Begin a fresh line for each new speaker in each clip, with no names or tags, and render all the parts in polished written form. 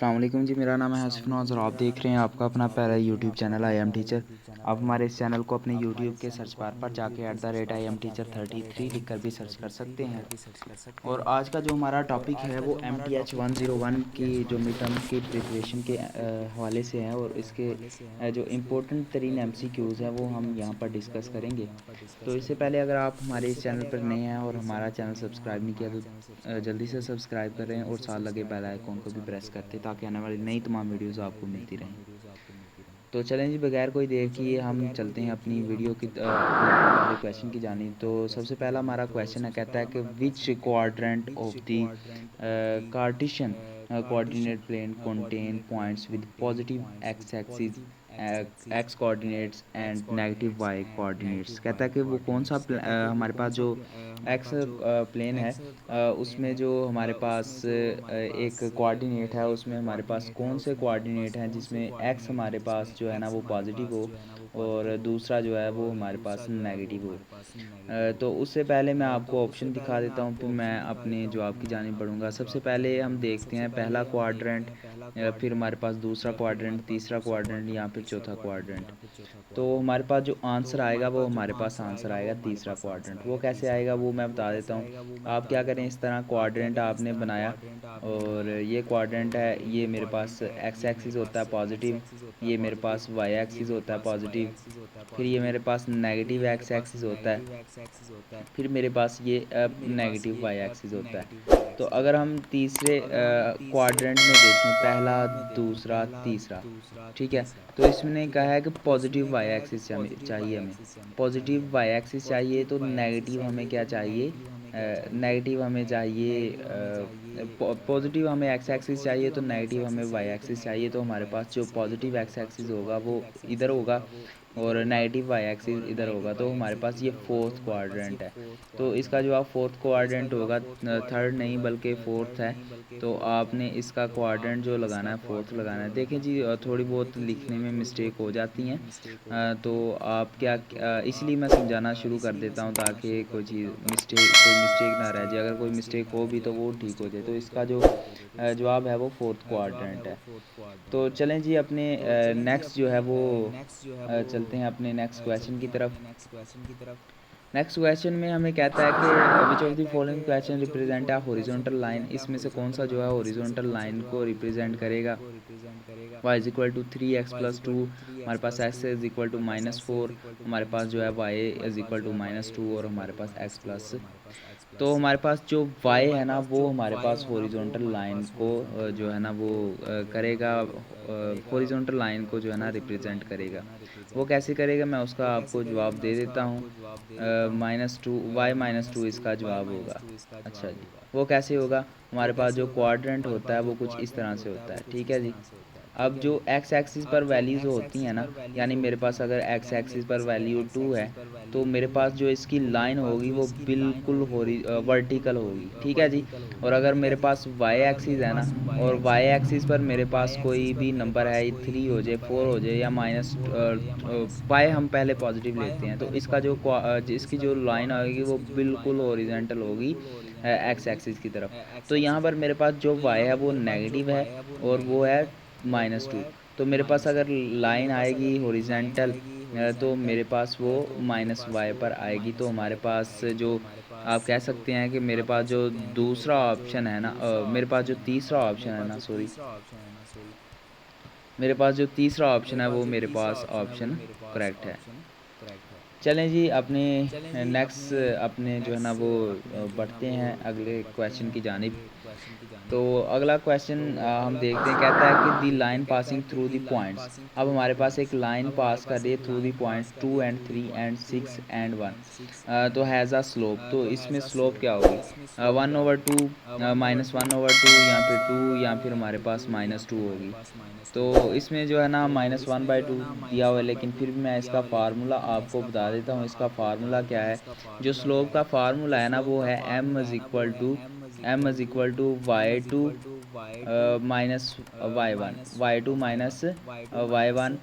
अस्सलाम वालेकुम जी, मेरा नाम है हसीफ नवाज़ और आप देख रहे हैं आपका अपना पहला YouTube channel I am teacher. आप हमारे इस चैनल को अपने यूट्यूब के सर्च बार पर जाके @IMTeacher33 लिख कर भी सर्च कर सकते हैं। और आज का जो हमारा टॉपिक है वो MTH 101 की जो मिड टर्म की प्रिपरेशन के हवाले से है और इसके जो इम्पोर्टेंट तरीन MCQs हैं वो हम यहाँ पर डिस्कस करेंगे। तो इससे पहले अगर आप हमारे इस चैनल पर नए हैं और हमारा चैनल सब्सक्राइब नहीं किया तो जल्दी से सब्सक्राइब करें और साथ लगे बेल आइकॉन को भी प्रेस करते ताकि आने वाली नई तमाम वीडियोस आपको मिलती रहें। तो चलें जी, बगैर कोई देर किए हम चलते हैं अपनी वीडियो की अपने वाले क्वेश्चन की जानिब। तो सबसे पहला हमारा क्वेश्चन है, कहता है कि which quadrant of the Cartesian coordinate plane contain points with positive X axis X coordinates and negative Y coordinates. कहता है कि वो कौन सा हमारे पास जो एक्स प्लेन है उसमें जो हमारे पास एक कोऑर्डिनेट है उसमें हमारे पास कौन से कोऑर्डिनेट हैं जिसमें एक्स हमारे पास जो है ना वो पॉजिटिव हो और दूसरा जो है वो हमारे पास नेगेटिव हो। तो उससे पहले मैं आपको ऑप्शन दिखा देता हूँ फिर मैं अपने जवाब की जानिब बढ़ूँगा। सबसे पहले हम देखते हैं पहला क्वाड्रेंट, फिर हमारे पास दूसरा क्वाड्रेंट, तीसरा क्वाड्रेंट या फिर चौथा क्वाड्रेंट। तो हमारे पास जो आंसर आएगा वो हमारे पास आंसर आएगा तीसरा क्वाड्रेंट। वो कैसे आएगा वो मैं बता देता हूँ। आप क्या करें, इस तरह क्वाड्रेंट आपने बनाया और ये क्वाड्रेंट है, ये मेरे पास एक्स एक्सिस होता है पॉजिटिव, ये मेरे पास वाई एक्सिस होता है पॉजिटिव, फिर ये मेरे पास नेगेटिव एक्स एक्सिस होता है, फिर मेरे पास ये नेगेटिव वाई एक्सिस होता है। तो अगर हम तीसरे क्वाड्रेंट में देखें, पहला दूसरा तीसरा, ठीक है, तो इसमें कहा है कि पॉजिटिव वाई एक्सिस चाहिए हमें। पॉजिटिव वाई एक्सिस चाहिए तो नेगेटिव हमें क्या चाहिए, नेगेटिव हमें चाहिए, पॉजिटिव हमें एक्स एक्सिस चाहिए तो नेगेटिव हमें वाई एक्सिस चाहिए। तो हमारे पास जो पॉजिटिव एक्स एक्सिस होगा वो इधर होगा और नेगेटिव वाई एक्सिस इधर होगा। तो हमारे पास ये फोर्थ क्वाड्रेंट है। तो इसका जो आप फोर्थ क्वाड्रेंट होगा, थर्ड नहीं बल्कि फोर्थ है। तो आपने इसका क्वाड्रेंट जो लगाना है फोर्थ लगाना है। देखें जी, थोड़ी बहुत लिखने में मिस्टेक हो जाती हैं, तो आप क्या इसलिए मैं समझाना शुरू कर देता हूँ ताकि कोई मिस्टेक ना रह जाए। अगर कोई मिस्टेक हो भी तो वो ठीक हो जाए। तो इसका जो जवाब है वो फोर्थ क्वाड्रेंट है। तो चलें जी, अपने नेक्स्ट जो है वो चलते हैं अपने नेक्स्ट क्वेश्चन की तरफ। नेक्स्ट क्वेश्चन में हमें कहता है कि which of the following question represent a horizontal line. इसमें से कौन सा जो है हॉरिजॉन्टल लाइन को रिप्रेजेंट करेगा। y is equal to 3x+2, हमारे पास x इज इक्वल टू -4, हमारे पास जो है y इज इक्वल टू -2 और हमारे पास x+। तो हमारे पास जो y है ना वो हमारे पास हॉरिजॉन्टल लाइन को जो है ना वो करेगा, हॉरिजॉन्टल लाइन को जो है ना रिप्रेजेंट करेगा। वो कैसे करेगा मैं उसका आपको जवाब दे देता हूँ। -2 इसका जवाब होगा। अच्छा जी, वो कैसे होगा, हमारे पास जो क्वाड्रेंट होता है वो कुछ इस तरह से होता है, ठीक है जी। अब जो एक्स एक्सिस पर वैल्यूज़ होती हैं ना, यानी मेरे पास अगर एक्स एक्सिस पर वैल्यू 2 है तो मेरे पास जो इसकी लाइन होगी वो बिल्कुल वर्टिकल होगी, ठीक है जी। और अगर मेरे पास वाई एक्सिस है ना और वाई एक्सिस पर मेरे पास कोई भी नंबर है, 3 हो जाए, 4 हो जाए या माइनस वाई हम पहले पॉजिटिव लेते हैं, तो इसका जो इसकी जो लाइन आएगी वो बिल्कुल ओरिजेंटल होगी एक्स एक्सिस की तरफ। तो यहाँ पर मेरे पास जो वाई है वो नेगेटिव है और वो है -2। तो मेरे पास अगर लाइन आएगी हॉरिजेंटल तो मेरे पास वो -y पर आएगी। तो हमारे पास जो आप कह सकते हैं कि मेरे पास जो दूसरा ऑप्शन है ना, मेरे पास जो तीसरा ऑप्शन है ना, सॉरी, मेरे पास जो तीसरा ऑप्शन है वो मेरे पास ऑप्शन करेक्ट है। चलें जी, अपने नेक्स्ट अपने जो है ना वो बढ़ते हैं अगले क्वेश्चन की जानिब। तो अगला क्वेश्चन हम देखते हैं, कहता है कि the line passing through the points. अब हमारे पास एक लाइन पास कर रही है through the points 2 and 3 and 6 and 1, तो हैज़ अ स्लोप। तो इसमें स्लोप क्या होगी, 1/2, -1/2 या फिर 2 या फिर हमारे पास -2 होगी। तो इसमें जो है ना -1/2 दिया हुआ है, लेकिन फिर भी मैं इसका फार्मूला आपको बता देता हूँ। इसका फार्मूला क्या है, जो स्लोप का फार्मूला है ना वो है m is equal to y2 minus y2 minus y1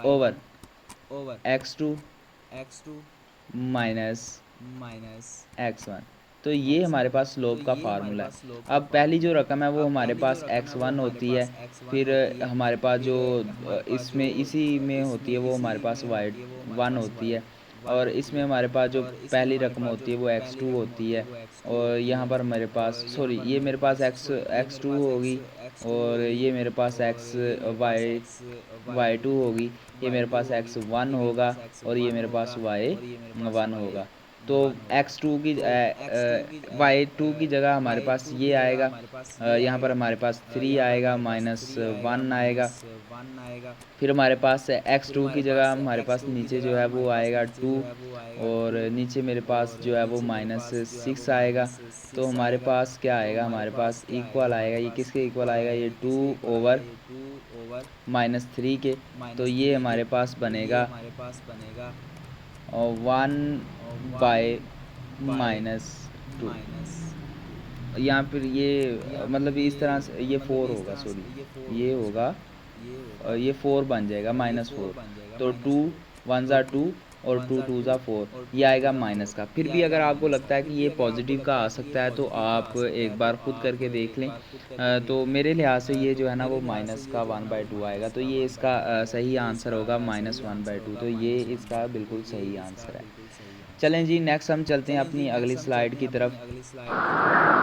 over x2 minus x1। तो ये हमारे पास स्लोप का फार्मूला है। अब पहली जो रकम है वो हमारे पास x1 होती है, फिर हमारे पास जो इसमें इसी में होती है वो हमारे पास y1 होती है, और इसमें हमारे पास जो पहली रकम होती है वो x2 होती है, और यहाँ पर मेरे पास सॉरी ये मेरे पास x2 होगी, और ये मेरे पास y2 होगी, ये मेरे पास x1 होगा, और ये मेरे पास y1 होगा। तो y2 की जगह हमारे पास ये आएगा, यहाँ पर हमारे पास 3 आएगा, -1 आएगा। फिर हमारे पास x2 की जगह हमारे पास नीचे जो है वो आएगा 2, और नीचे मेरे पास जो है वो -6 आएगा। तो हमारे पास क्या आएगा, हमारे पास इक्वल आएगा, ये किसके इक्वल आएगा, ये 2/-3 के। तो ये हमारे पास बनेगा 1/-2। यहाँ फिर ये मतलब इस तरह से ये 4 होगा, सॉरी ये होगा, ये 4 बन जाएगा, -4। तो 2 1 ज़ा 2 और 2 2 ज़ा 4, ये आएगा माइनस का। फिर भी अगर आपको लगता है कि ये पॉजिटिव का आ सकता है तो आप एक बार खुद करके देख लें। तो मेरे लिहाज से ये जो है ना वो माइनस का 1/2 आएगा, तो ये इसका सही आंसर होगा -1/2। तो ये इसका बिल्कुल सही आंसर है। चलें जी, नेक्स्ट हम चलते हैं अपनी अगली स्लाइड की तरफ।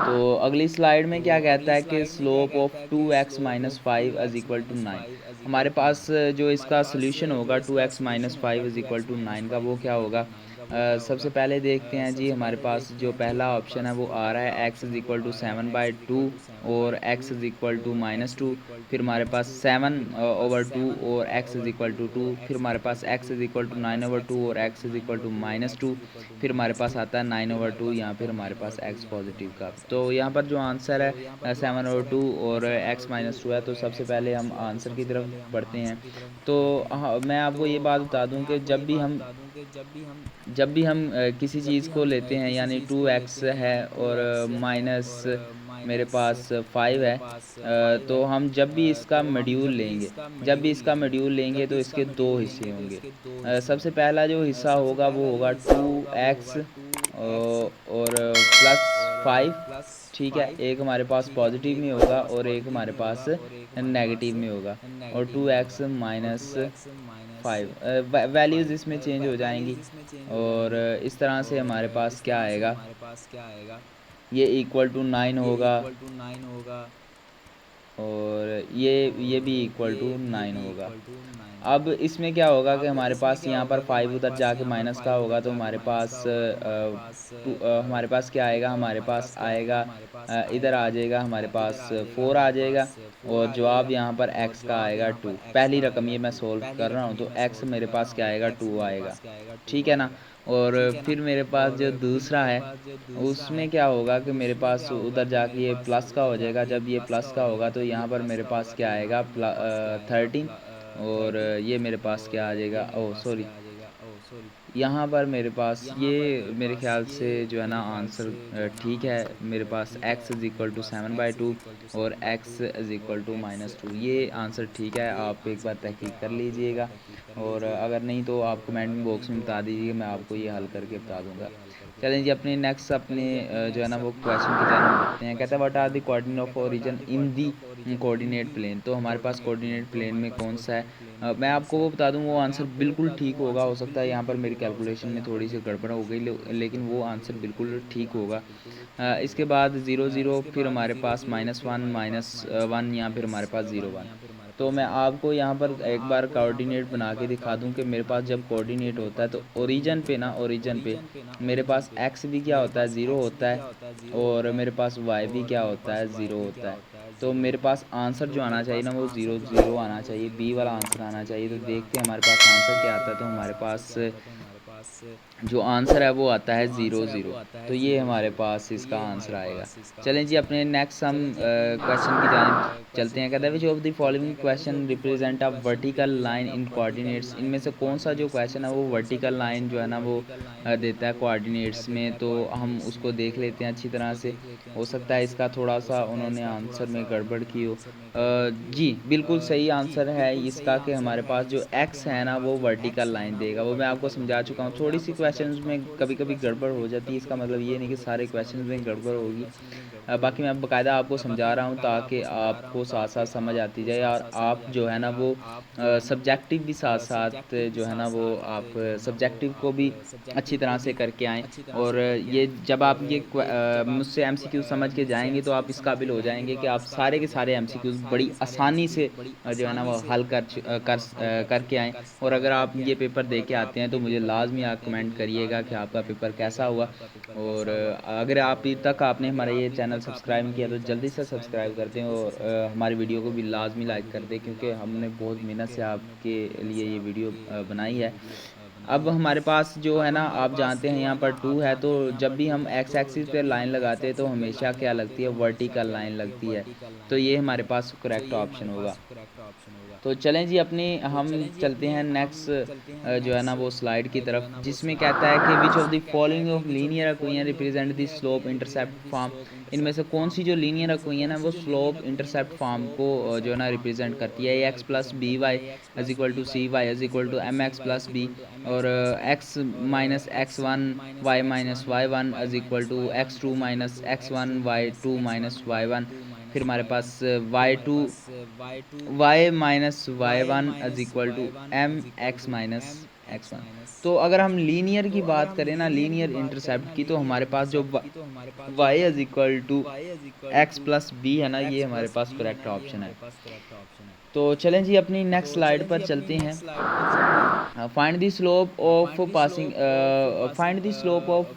तो अगली स्लाइड में क्या कहता है कि slope of 2x-5 is equal to 9। हमारे पास जो इसका सोल्यूशन होगा 2x-5 इज इक्वल टू 9 का, वो क्या होगा। सबसे पहले देखते हैं जी, हमारे पास जो पहला ऑप्शन है वो आ रहा है x इज इक्वल टू 7/2 और x इज इक्वल टू -2। फिर हमारे पास 7/2 और x इज इक्वल टू 2। फिर हमारे पास x इज इक्वल टू 9/2 और x इज इक्वल टू -2। फिर हमारे पास आता है 9/2, यहाँ फिर हमारे पास x पॉजिटिव का। तो यहाँ पर जो आंसर है 7/2 और x-2 है। तो सबसे पहले हम आंसर की तरफ बढ़ते हैं। तो हाँ, मैं आपको ये बात बता दूं कि जब भी हम किसी चीज़ को लेते हैं, यानी 2x है और माइनस मेरे पास 5 है, तो हम जब भी इसका मॉड्यूल लेंगे तो इसके दो हिस्से होंगे। सबसे पहला जो हिस्सा होगा वो होगा 2x और +5, ठीक है। एक हमारे पास पॉजिटिव में होगा और एक हमारे पास नेगेटिव में होगा, और 2x -5 वैल्यूज़ इसमें चेंज हो जाएंगी, और इस तरह से हमारे पास क्या आएगा, ये इक्वल टू 9 होगा, और ये भी इक्वल टू 9 होगा। अब इसमें क्या होगा कि हमारे पास यहाँ पर 5 उधर जाके माइनस का होगा, तो हमारे पास हमारे पास क्या आएगा, हमारे पास आएगा इधर आ जाएगा, हमारे पास 4 आ जाएगा, और जवाब यहाँ पर x का आएगा 2। पहली रकम ये मैं सोल्व कर रहा हूँ, तो x मेरे पास क्या आएगा, 2 आएगा, ठीक है ना। और फिर मेरे पास जो दूसरा है उसमें क्या होगा कि मेरे पास उधर जाके ये प्लस का हो जाएगा। जब ये प्लस का होगा तो यहाँ पर मेरे पास क्या आएगा, 13, और ये मेरे पास क्या आ जाएगा, ओह सॉरी, यहाँ पर मेरे पास ये मेरे ख़्याल से जो है ना आंसर ठीक है। मेरे पास x इज़ इक्वल टू 7/2 और x इज़ इक्वल टू -2, ये आंसर ठीक है। आप एक बार तहकीक कर लीजिएगा, और अगर नहीं तो आप कमेंट बॉक्स में बता दीजिए, मैं आपको ये हल करके बता दूंगा। चलें जी, अपने जो है ना वो क्वेश्चन की जानब बढ़ते हैं। कहता है what are the coordinate of origin in the coordinate plane. तो हमारे पास कोऑर्डिनेट प्लेन में कौन सा है, मैं आपको वो बता दूं, वो आंसर बिल्कुल ठीक होगा। हो सकता है यहाँ पर मेरी कैलकुलेशन में थोड़ी सी गड़बड़ हो गई, लेकिन वो आंसर बिल्कुल ठीक होगा। इसके बाद 0 0, फिर हमारे पास -1 -1, यहाँ फिर हमारे पास 0 1। तो मैं आपको यहाँ पर एक बार कोऑर्डिनेट बना के दिखा दूं कि मेरे पास जब कोऑर्डिनेट होता है तो ओरिजिन पे मेरे पास x भी क्या होता है, 0 होता है, और मेरे पास y भी क्या होता है, 0 होता है। तो मेरे पास आंसर जो आना चाहिए ना वो 0 0 आना चाहिए, बी वाला आंसर आना चाहिए। तो देखते हैं हमारे पास आंसर क्या आता है। तो हमारे पास जो आंसर है वो आता है 0 0। तो ये हमारे पास इसका आंसर आएगा। चलें जी, अपने नेक्स्ट हम क्वेश्चन की जानिब चलते हैं। कहता है which of the following question represent a vertical line in coordinates. इनमें से कौन सा जो क्वेश्चन है वो वर्टिकल लाइन जो है ना वो देता है कोऑर्डिनेट्स में। तो हम उसको देख लेते हैं अच्छी तरह से। हो सकता है इसका थोड़ा सा उन्होंने आंसर में गड़बड़ की हो। जी बिल्कुल सही आंसर है इसका कि हमारे पास जो एक्स है ना वो वर्टिकल लाइन देगा। वो मैं आपको समझा चुका हूँ थोड़ी सी क्वेश्चंस में कभी कभी गड़बड़ हो जाती है, इसका मतलब ये नहीं कि सारे क्वेश्चंस में गड़बड़ होगी। बाकी मैं बाकायदा आपको समझा रहा हूँ ताकि आपको साथ साथ समझ आती जाए, और आप जो है ना वो सब्जेक्टिव भी साथ साथ जो है ना वो आप सब्जेक्टिव को भी अच्छी तरह से करके आएँ। और ये जब आप ये मुझसे एमसीक्यू समझ के जाएँगे तो आप इस काबिल हो जाएँगे कि आप सारे के सारे एमसीक्यूज़ बड़ी आसानी से जो है ना वो हल करके आएँ। और अगर आप ये पेपर दे के आते हैं तो मुझे लाज़मी आप कमेंट करिएगा कि आपका पेपर कैसा हुआ। और अगर आप अभी तक आपने हमारा ये चैनल सब्सक्राइब नहीं किया तो जल्दी से सब्सक्राइब कर दें, और हमारी वीडियो को भी लाज़मी लाइक कर दें, क्योंकि हमने बहुत मेहनत से आपके लिए ये वीडियो बनाई है। अब हमारे पास जो है ना आप जानते हैं यहाँ पर 2 है, तो जब भी हम एक्स एक्सिस पे लाइन लगाते हैं तो हमेशा क्या लगती है, वर्टिकल लाइन लगती है। तो ये हमारे पास करेक्ट ऑप्शन होगा। तो चलें जी, अपनी हम चलते हैं नेक्स्ट जो है ना वो स्लाइड की तरफ, जिसमें कहता है कि which of the following of linear equation represent the slope intercept form. इनमें से कौन सी जो लीनियर इक्वेशन है वो स्लोप इंटरसेप्ट फॉर्म को जो है ना रिप्रेजेंट करती है। X plus b y is equal to c y is equal to m x plus b, और x minus x one y minus y one is equal to x two minus x one y two minus y one. फिर हमारे पास y two y minus y one is equal to m x minus x one. तो अगर हम linear की बात करें ना, लीनियर इंटरसेप्ट की, तो हमारे पास जो Y is equal to X plus B है ना, ये हमारे पास करेक्ट ऑप्शन है। तो चलें जी, अपनी नेक्स्ट स्लाइड पर चलते हैं। Find the slope of passing find the slope of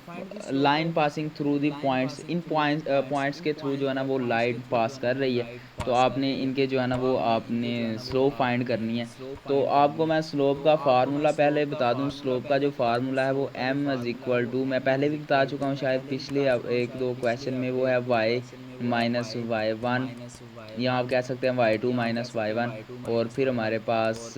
line passing through the points. In points के थ्रू जो है ना वो लाइन पास कर रही है, तो आपने इनके जो है ना वो आपने स्लोप फाइंड करनी है। तो आपको मैं स्लोप का फार्मूला पहले बता दूं। स्लोप का जो फार्मूला है वो m इज इक्वल टू, मैं पहले भी बता चुका हूँ शायद पिछले एक दो क्वेश्चन में, वो है y माइनस वाई वन, या आप कह सकते हैं y2 माइनस वाई वन। और फिर हमारे पास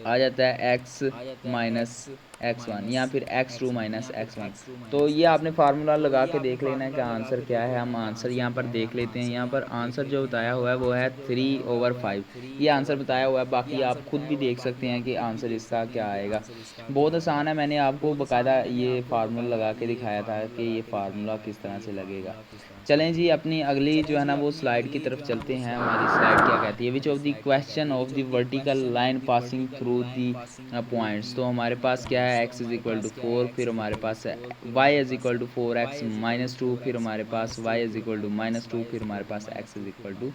आ जाता है एक्स माइनस एक्स वन, या फिर X two minus x one. तो ये आपने फार्मूला लगा के देख लेना है कि आंसर क्या है। हम आंसर यहाँ पर देख लेते हैं। यहाँ पर आंसर जो बताया हुआ है वो है 3/5, ये आंसर बताया हुआ है। बाकी आप खुद भी देख सकते हैं कि आंसर इसका क्या आएगा। बहुत आसान है, मैंने आपको बाकायदा ये फार्मूला लगा के दिखाया था कि ये फार्मूला किस तरह से लगेगा। चलें जी, अपनी अगली जो है ना वो स्लाइड की तरफ चलते हैं। हमारी स्लाइड क्या कहती है, which of the question of the vertical line passing through the points. तो हमारे पास क्या है, x इज इक्वल टू 4, फिर हमारे पास है y is equal to 4x minus 2, फिर हमारे पास y is equal to minus 2, फिर हमारे पास x इज इक्वल टू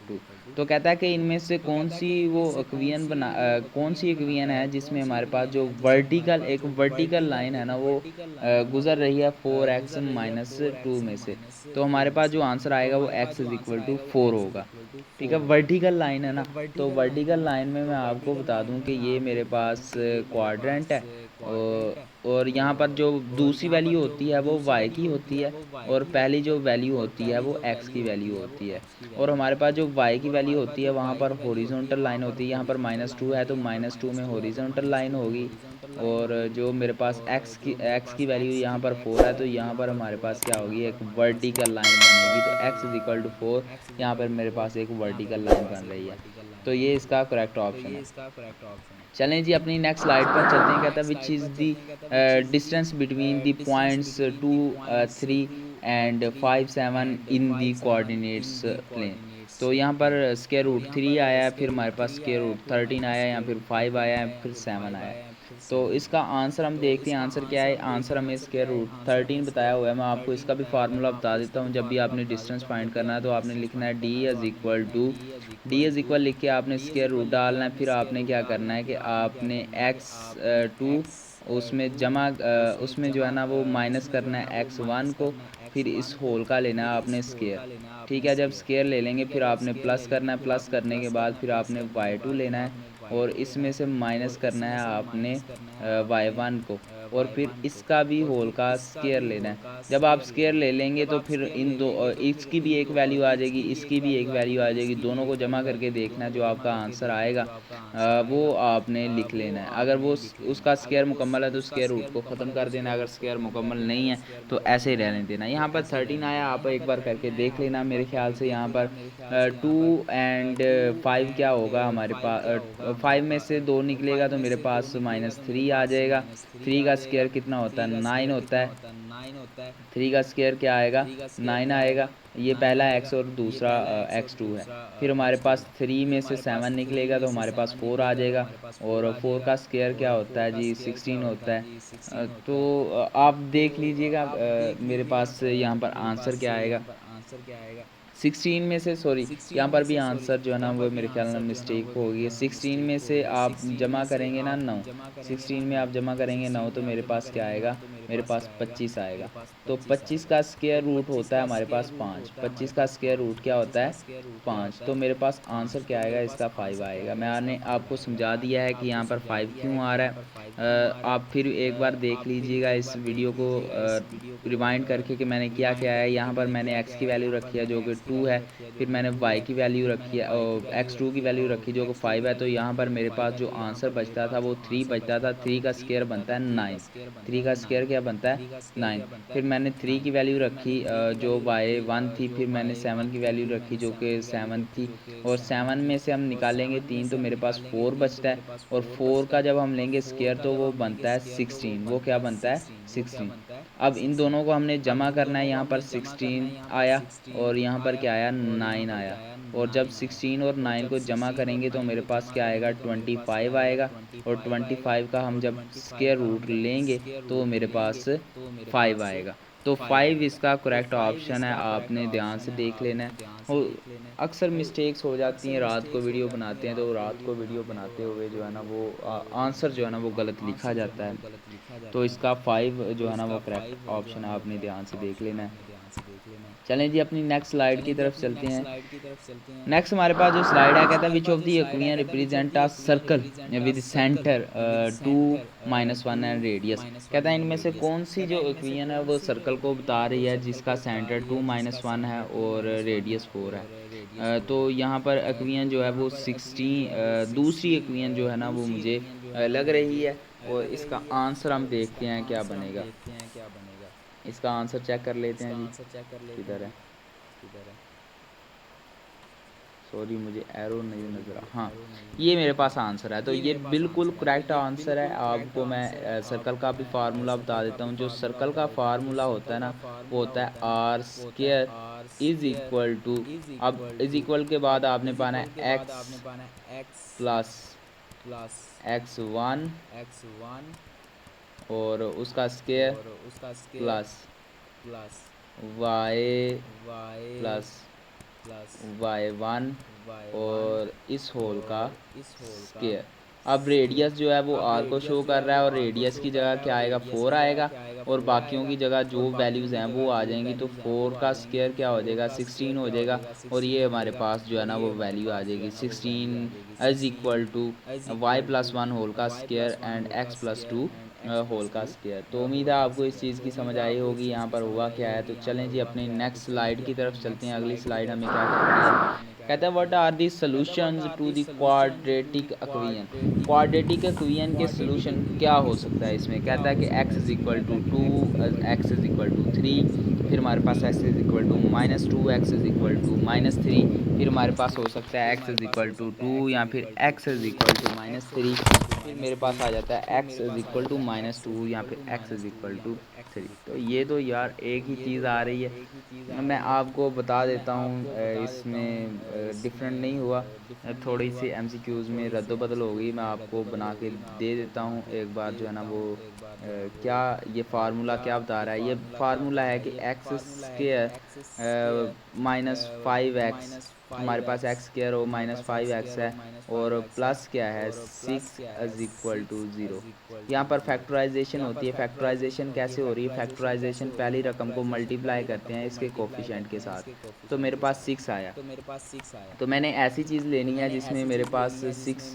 2। तो कहता है कि इनमें से कौन सी इक्वेशन है जिसमें हमारे पास जो एक वर्टिकल लाइन है ना वो गुजर रही है 4x माइनस 2 में से। तो हमारे पास जो आंसर आएगा वो x इज इक्वल टू 4 होगा। ठीक है, वर्टिकल लाइन है ना, तो वर्टिकल लाइन में मैं आपको बता दूं कि ये मेरे पास क्वाड्रेंट है, और यहाँ पर जो दूसरी वैल्यू होती है वो y की होती है, और पहली जो वैल्यू होती है वो x की वैल्यू होती है। और हमारे पास जो y की वैल्यू होती है वहाँ पर हॉरिजॉन्टल लाइन होती है। यहाँ पर -2 है तो -2 में हॉरिजॉन्टल लाइन होगी। और जो मेरे पास x की वैल्यू यहाँ पर 4 है, तो यहाँ पर हमारे पास क्या होगी, एक वर्टिकल लाइन बनेगी। तो x इज इक्वल टू 4, यहाँ पर मेरे पास एक वर्टिकल लाइन बन रही है। तो ये इसका करेक्ट ऑप्शन है। चलें जी, अपनी नेक्स्ट स्लाइड पर चलते हैं। कहता है which is the distance between the points 2 3 and 5 7 in the coordinates plane. तो यहाँ पर स्क्वायर रूट 3 आया है, फिर हमारे पास स्क्वायर रूट 13 आया है, या फिर 5 आया है, फिर 7 आया है। तो इसका आंसर हम देखते हैं, आंसर क्या है। आंसर हमें स्क्वायर रूट 13 बताया हुआ है। मैं आपको इसका भी फार्मूला बता देता हूँ। जब भी आपने डिस्टेंस फाइंड करना है तो आपने लिखना है डी इज इक्वल लिख के आपने स्क्वायर रूट डालना है। फिर आपने क्या करना है कि आपने एक्स टू उसमें जो है ना वो माइनस करना है x1 को, फिर इस होल का लेना है आपने स्क्वायर। ठीक है, जब स्क्वायर ले लेंगे फिर आपने प्लस करना है, प्लस करने के बाद फिर आपने y2 लेना है, और इसमें से माइनस करना है आपने y1 को। और फिर इसका भी होल का स्केयर लेना है। जब आप स्केयर ले लेंगे तो फिर इन दो इसकी भी एक वैल्यू आ जाएगी, इसकी भी एक वैल्यू आ जाएगी, दोनों को जमा करके देखना जो आपका आंसर आएगा वो आपने लिख लेना है। अगर वो उसका स्केयर मुकम्मल है तो स्केयर रूट को ख़त्म कर देना, अगर स्केयर मुकम्मल नहीं है तो ऐसे ही रहने देना। यहाँ पर 13 आया, आप एक बार करके देख लेना। मेरे ख्याल से यहाँ पर 2 और 5 क्या होगा हमारे पास, 5 में से 2 निकलेगा तो मेरे पास -3 आ जाएगा। 3 का स्केयर कितना होता है, 9 होता है। 3 का स्केयर क्या आएगा, 9 आएगा। ये पहला x और दूसरा x2 है। फिर हमारे पास 3 में से 7 निकलेगा तो हमारे पास 4 आ जाएगा। और 4 का स्केयर क्या होता है जी, 16 होता है। तो आप देख लीजिएगा मेरे पास यहाँ पर आंसर क्या आएगा। 16 में से, सॉरी यहाँ पर भी आंसर जो है ना वो मेरे ख्याल में मिस्टेक होगी। 16 में से आप जमा करेंगे ना 9, 16 में आप जमा करेंगे 9 तो मेरे पास क्या आएगा, मेरे पास 25 आएगा। तो 25 का स्क्वायर रूट होता है हमारे पास 5, 25 का स्क्वायर रूट क्या होता है 5। तो मेरे पास आंसर क्या आएगा, इसका 5 आएगा। मैंने आपको समझा दिया है कि यहाँ पर 5 क्यों आ रहा है। आप फिर एक बार देख लीजिएगा इस वीडियो को रिवाइंड करके कि मैंने क्या क्या है। यहाँ पर मैंने x की वैल्यू रखी है जो कि 2 है, फिर मैंने y की वैल्यू रखी है और x2 की वैल्यू रखी जो कि 5 है। तो यहाँ पर मेरे पास जो आंसर बचता था वो 3 बचता था। 3 का स्क्वायर बनता है 9, 3 का स्क्वायर क्या बनता है 9। फिर मैंने 3 की वैल्यू रखी जो y1 थी, फिर मैंने 7 की वैल्यू रखी जो कि 7 थी, और 7 में से हम निकालेंगे 3 तो मेरे पास 4 बचता है। और 4 का जब हम लेंगे स्क्वायर तो वो बनता है 16, वो क्या बनता है 16। अब इन दोनों को हमने जमा करना है। यहाँ पर 16 आया और यहाँ पर क्या आया 9 आया। और जब 16 और 9 को जमा करेंगे तो मेरे पास क्या आएगा 25 आएगा। और 25 का हम जब स्क्वायर रूट लेंगे तो मेरे पास 5 आएगा। तो 5 इसका करेक्ट ऑप्शन है, आपने ध्यान से देख लेना है। और अक्सर मिस्टेक्स हो जाती हैं, रात को वीडियो बनाते हैं तो रात को वीडियो बनाते हुए जो है ना वो आंसर जो है ना वो गलत लिखा जाता है। तो इसका 5 जो है ना वो करेक्ट ऑप्शन है, आपने ध्यान से देख लेना है। चलें जी अपनी नेक्स्ट स्लाइड की तरफ चलते हैं। नेक्स्ट हमारे पास जो स्लाइड है कहता है which of the equation represent a circle with centre 2 - 1 and radius. कहता है इनमें से कौन सी जो इक्वेशन है वो सर्कल को बता रही है जिसका सेंटर 2 - 1 है और रेडियस 4 है। तो यहाँ पर इक्वेशन जो है वो 16, दूसरी इक्वेशन जो है ना वो मुझे लग रही है। और इसका आंसर हम देखते हैं क्या बनेगा। इसका आंसर चेक कर लेते हैं जी, किधर है, सॉरी मुझे एरो नहीं नज़र आ, हाँ ये मेरे पास आंसर है। तो ये बिल्कुल करेक्ट आंसर है। आपको मैं सर्कल का भी फार्मूला बता देता हूँ। जो सर्कल का फार्मूला होता है ना वो होता है R square is equal to, अब इज इक्वल के बाद आपने पाना है एक्स प्लस x1 और उसका square plus y plus y1 और इस होल का स्क्वायर। अब रेडियस जो है वो r को शो कर रहा है और रेडियस की जगह क्या आएगा 4 आएगा और बाकियों की जगह जो वैल्यूज़ हैं वो आ जाएंगी। तो 4 का स्क्वायर क्या हो जाएगा 16 हो जाएगा। और ये हमारे पास जो है ना वो वैल्यू आ जाएगी 16 is equal to y+1 whole का स्क्वायर एंड x+2 होल का स्क्वायर। तो उम्मीद है आपको इस चीज़ की समझ आई होगी यहाँ पर हुआ क्या है। तो चलें जी अपनी नेक्स्ट स्लाइड की तरफ चलते हैं। अगली स्लाइड हमें क्या कहती है, कहता है what are the solutions to the quadratic equation. Quadratic equation के सॉल्यूशन क्या हो सकता है इसमें। कहता है कि x = 2, x = 3, फिर हमारे पास x = -2, x = -3, फिर हमारे पास हो सकता है x = 2 या फिर x = -3, फिर मेरे पास आ जाता है x = -2 या फिर x = 3। तो ये तो यार एक ही चीज़ आ रही है। मैं आपको बता देता हूँ इसमें डिफरेंट नहीं हुआ, थोड़ी सी एमसीक्यूज़ में रद्द-बदल हो गई। मैं आपको बना के दे देता हूँ एक बार जो है ना वो क्या ये फार्मूला क्या बता रहा है। ये फार्मूला है कि x² -5x हमारे पास एक्स स्क्वायर और माइनस 5x है और प्लस क्या है 6 इज इक्वल टू 0। यहाँ पर फैक्टराइजेशन होती है। फैक्टराइजेशन कैसे हो रही है? फैक्टराइजेशन पहली रकम को मल्टीप्लाई करते हैं इसके कोफिशिएंट के साथ, तो मेरे पास 6 आया। तो मैंने ऐसी चीज़ लेनी है जिसमें मेरे पास 6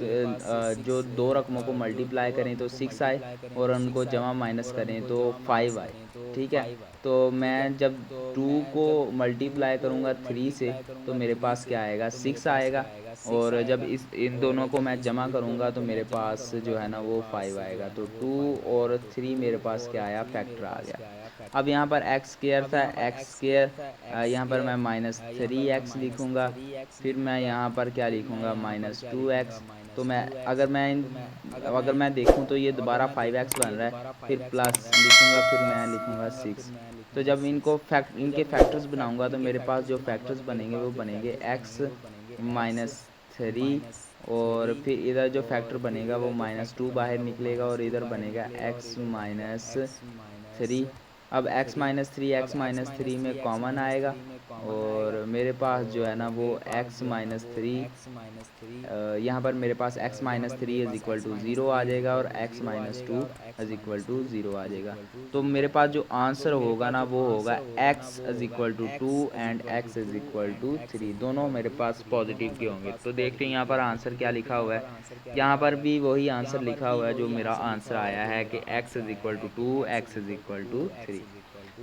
जो दो रकमों को मल्टीप्लाई करें तो 6 आए और उनको जमा माइनस करें तो 5 आए। ठीक है, तो मैं जब 2 को मल्टीप्लाई करूँगा 3 से तो मेरे पास क्या आएगा 6 आएगा, और जब इन दोनों को मैं जमा करूँगा तो मेरे पास जो है ना वो 5 आएगा। तो 2 और 3 मेरे पास क्या आया, फैक्टर आ गया। अब यहाँ पर एक्स स्क्वायर था, एक्स स्क्वायर यहाँ पर मैं माइनस 3x लिखूँगा, फिर मैं यहाँ पर क्या लिखूँगा माइनस 2x। तो अगर मैं देखूँ तो ये दोबारा 5x बन रहा है, फिर प्लस लिखूँगा, फिर मैं लिखूँगा 6। तो जब इनके फैक्टर्स बनाऊँगा तो मेरे पास जो फैक्टर्स बनेंगे वो बनेंगे x माइनस 3, और फिर इधर जो फैक्टर बनेगा वो -2 बाहर निकलेगा और इधर बनेगा x माइनस 3। अब x-3 में कॉमन आएगा और मेरे पास जो है ना वो x-3 यहाँ पर मेरे पास x-3 इज़ इक्वल टू 0 आ जाएगा और x-2 इज़ इक्वल टू 0 आ जाएगा। तो मेरे पास जो आंसर होगा ना वो होगा x is equal to 2 and x is equal to 3, दोनों मेरे पास पॉजिटिव के होंगे। तो देखते हैं यहाँ पर आंसर क्या लिखा हुआ है। यहाँ पर भी वही आंसर लिखा हुआ है जो मेरा आंसर आया है कि x is equal to 2, x is equal to 3।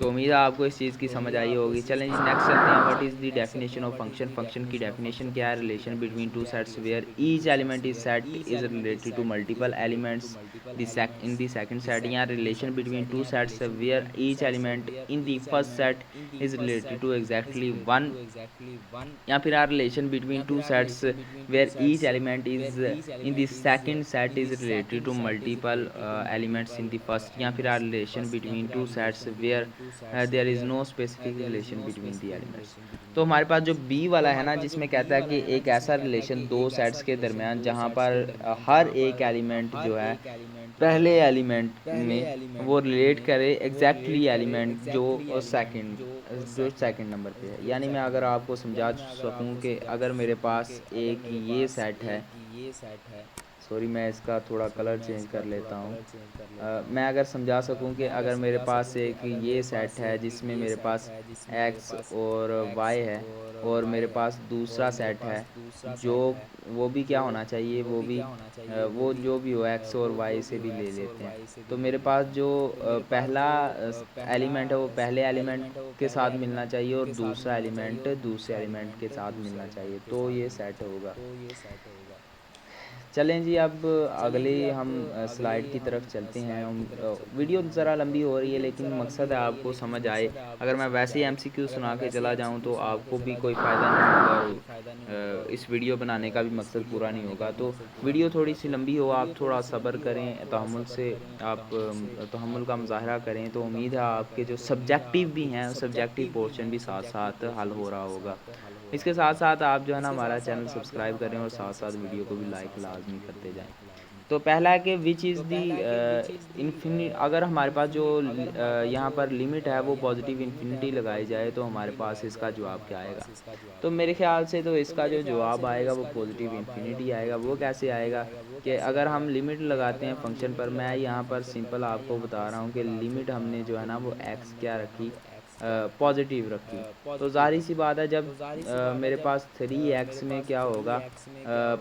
तो उम्मीद है आपको इस चीज़ की समझ आई होगी। चलें जी नेक्स्ट चलते हैं। What is the definition of function? Function की डेफिनेशन क्या है? Relation between two sets where each element is set is related to multiple elements in the second set. यहाँ relation between two sets where each element in the first set is related to exactly one, या फिर are relation between two sets where each element is in the second set is related to multiple elements in the first, या फिर are relation between two sets where there is no specific relation between the elements. तो हमारे पास जो B वाला है ना जिसमें कहता है कि एक ऐसा रिलेशन दो सेट्स के दरमियान जहाँ पर हर एक एलिमेंट जो है पहले एलिमेंट में वो रिलेट करे एग्जैक्टली एलिमेंट जो सेकंड नंबर पे है। यानी मैं अगर आपको समझा सकूं कि अगर मेरे पास एक ये सेट है, सॉरी मैं इसका थोड़ा कलर चेंज कर लेता हूँ। मैं अगर समझा सकूं कि अगर मेरे पास एक ये सेट है जिसमें मेरे पास x और y है, और मेरे पास दूसरा सेट है जो वो भी क्या होना चाहिए, वो जो भी हो x और y से भी ले लेते हैं। तो मेरे पास जो पहला एलिमेंट है वो पहले एलिमेंट के साथ मिलना चाहिए और दूसरा एलिमेंट दूसरे एलिमेंट के साथ मिलना चाहिए, तो ये सेट होगा। चलें जी, अब अगले हम स्लाइड की तरफ चलते हैं। वीडियो ज़रा लंबी हो रही है लेकिन मकसद है आपको समझ आए। अगर मैं वैसे ही एमसीक्यू सुना के चला जाऊं तो आपको भी कोई फ़ायदा नहीं होगा और इस वीडियो बनाने का भी मकसद पूरा नहीं होगा। तो वीडियो थोड़ी सी लंबी हो, आप थोड़ा सब्र करें, तहम्मुल से आप तहम्मुल का मुज़ाहरा करें, तो उम्मीद है आपके जो सब्जेक्टिव भी हैं सब्जेक्टिव पोर्शन भी साथ साथ हल हो रहा होगा। इसके साथ साथ आप जो है ना हमारा चैनल सब्सक्राइब करें और साथ साथ वीडियो को भी लाइक लाजमी करते जाएं। तो पहला है कि विच इज़ दी इन्फिनिट। अगर हमारे पास जो यहाँ पर लिमिट है वो पॉजिटिव इन्फिनिटी लगाई जाए तो हमारे पास इसका जवाब क्या आएगा? तो मेरे ख्याल से तो इसका जो जवाब आएगा वो पॉजिटिव इन्फिनिटी आएगा। वो कैसे आएगा कि अगर हम लिमिट लगाते हैं फंक्शन पर, मैं यहाँ पर सिंपल आपको बता रहा हूँ कि लिमिट हमने जो है ना वो एक्स क्या रखी, पॉजिटिव रखी। तो ज़ाहिर सी बात है जब मेरे पास 3x में क्या होगा,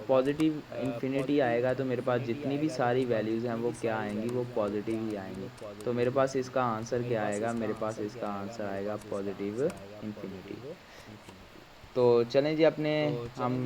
पॉजिटिव इन्फिनिटी आएगा तो मेरे पास जितनी भी सारी वैल्यूज़ हैं वो क्या आएंगी, वो पॉजिटिव ही आएंगी। तो मेरे पास इसका आंसर क्या आएगा, मेरे पास इसका आंसर आएगा पॉजिटिव इन्फिनिटी। तो चलें जी अपने हम